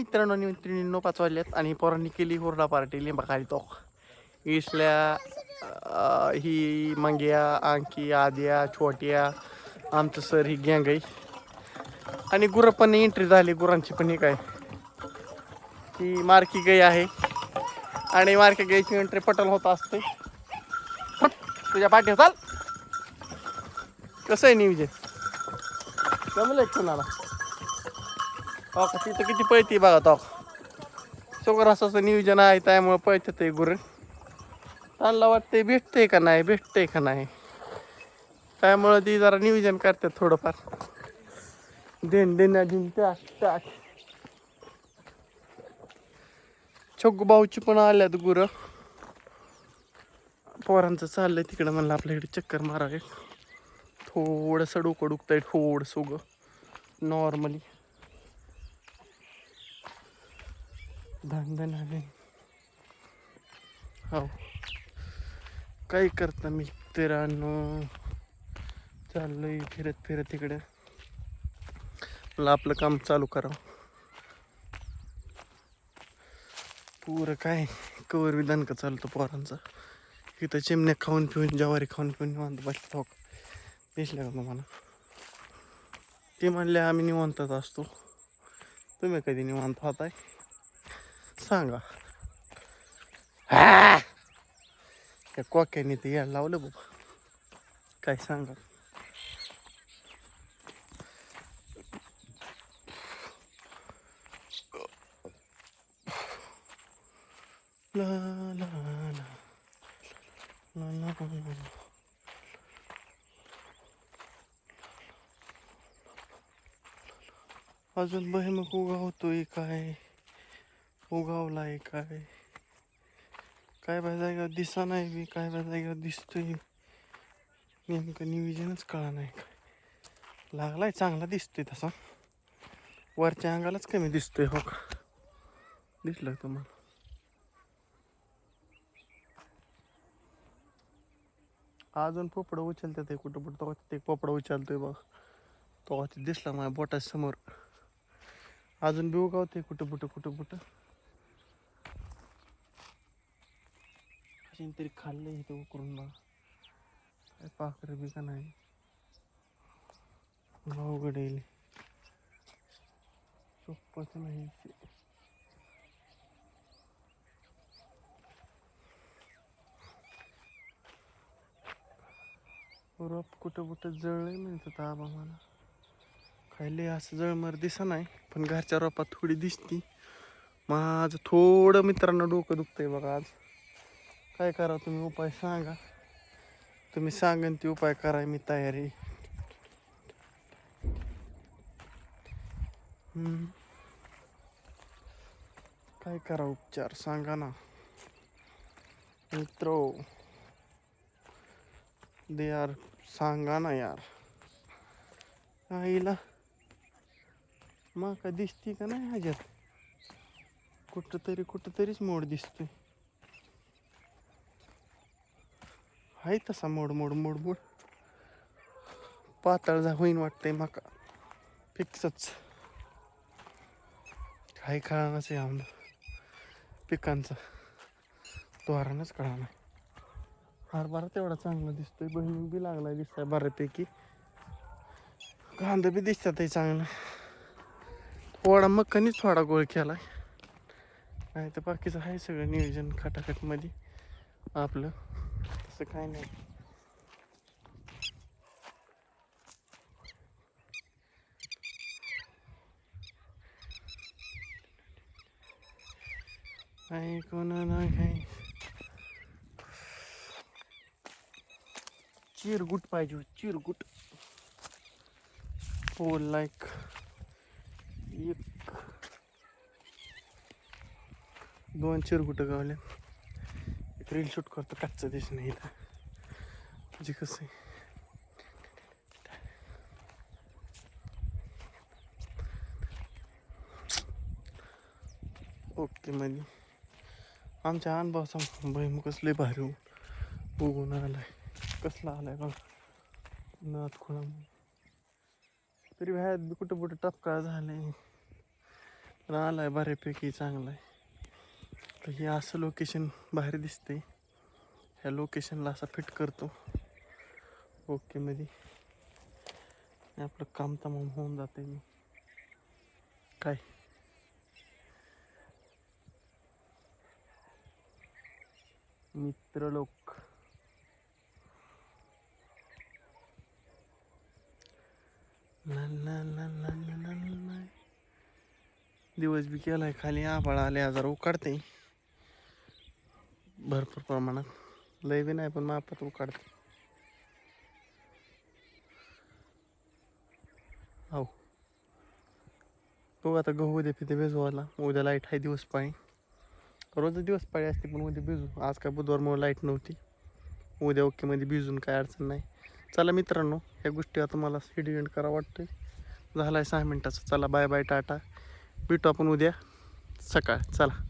मित्रांनो मैत्रिणींनो 5 वाजल्यात आणि पोरांनी केली हुरडा पार्टी लिंबा खाली तो इसल्या ही मंग्या अंकी आद्या छोट्या आमचं सर ही गँग आहे आणि गुरं पण एंट्री झाली गुरांची पण ही काय ही मार्की गाय आहे आणि मार्की गायची एंट्री पटल होत असते तुझ्या पाठी चाल कसं आहे नियोजन जमलं कुणाला हो का तिथं किती पळती बघा तो सगळं असं नियोजन आहे त्यामुळे पळतं ते गुरं त्यांना वाटते भेटते का नाही त्यामुळं ती जरा नियोजन करतात थोडंफार देण्याजून टाक छोगू भाऊची पण आल्यात गुरं पोरांचं चाललंय तिकडं म्हणलं आपल्या इकडे चक्कर मारावे थोडंसं डोकं दुखतंय थोडंसं उगं नॉर्मली धन आले हो काय करता मित्रांनो चाललंय फिरत तिकडे मला आपलं काम चालू करावं पुरं काय कवर विधान का चालतं पोरांचं इथं चिमण्या खाऊन पिऊन ज्वारी खाऊन पिऊन निवांत बसत हो दिसल्या का तुम्हाला ते म्हणले आम्ही निवांतच असतो तुम्ही कधी निवांत होताय सांगा त्या कोक्याने ते यायला लावलं बाबा काय सांगा ला ला ला ला ला ला अजून बहिमक उगावतोय काय उगावलाय काय काय बाय जागेवर दिसा नाही बी काय बाय जागेवर दिसतोय नेमकं नियोजनच कळा नाही काय लागलाय चांगला दिसतोय तसा वरच्या अंगालाच कमी दिसतोय हो का दिसलं तुम्हाला अजून पोपडं उचलतात ते कुठं तो ते पोपडं उचलतोय बघ तो दिसला माझ्या बोटासमोर अजून बी उगावते कुठं कशी तरी खाल्लं इथं उकरून बघ काय पाखरं बी का नाही अवघड येईल सोपंच नाही रोप कुठं जळलंय म्हणतात आबा मला खायले असं जळमर दिसा नाही पण घरच्या रोपात थोडी दिसती माझं थोडं मित्रांनो डोकं दुखतंय बघा आज काय करा तुम्ही उपाय सांगा तुम्ही सांगन ते उपाय कराय मी तयारी काय करा उपचार सांगा ना मित्रो दे यार सांगा ना यार आईला मग का दिसती का नाही ह्याच्यात कुठंतरीच मोड दिसतोय आहे तसा मोड पातळ जा होईन वाटतंय मका फिक्सच काही कळानच आहे आम्हाला पिकांचं द्वारानच कळा नाही हरभरा तेवढा चांगला दिसतोय बहिणी बी लागलाय दिसतंय बऱ्यापैकी कांदा बी दिसतात चांगलं थोडा मक्कानीच थोडा गोळ केलाय नाही तर बाकीचं आहे सगळं नियोजन खटाखटमध्ये आपलं तसं काय नाही काही कोणाला काही चिरगुट पाहिजे चिरगुट हो लाईक एक 2 चिरगुट गावल्या एक रील शूट करतो कच्चं दिस नाही इथं म्हणजे कसं आहे ओके मध्ये आमच्या अनुभवाचा भैम कसले भारी उगवून आलाय कसला आलाय बघ नाथ खुळा तरी बाहेर कुठं टपकाळ झालंय आलाय बऱ्यापैकी चांगला आहे. तर हे असं लोकेशन बाहेर दिसते. ह्या लोकेशनला असा फिट करतो ओके मध्ये. आपलं काम तमाम होऊन जाते. मी काय मित्र लोक दिवस बी केलाय खाली. आभाळ आले हजार उकाडते भरपूर प्रमाणात. लय बी नाही पण मापात उकाडते. हो तो आता गहू उद्या पिते भिजवायला. उद्या लाईट आहे दिवस पाळी. रोज दिवस पाळी असते पण उद्या भिजू. आज काय बुधवारमुळे लाईट नव्हती. उद्या ओके मध्ये भिजून काय अडचण नाही. चला मित्रांनो, ह्या गोष्टी आता मला व्हिडिओ एंड करा वाटतंय. झालाय 6 मिनिटाचा. चला बाय बाय टाटा. भेटू आपण उद्या सकाळ. चला.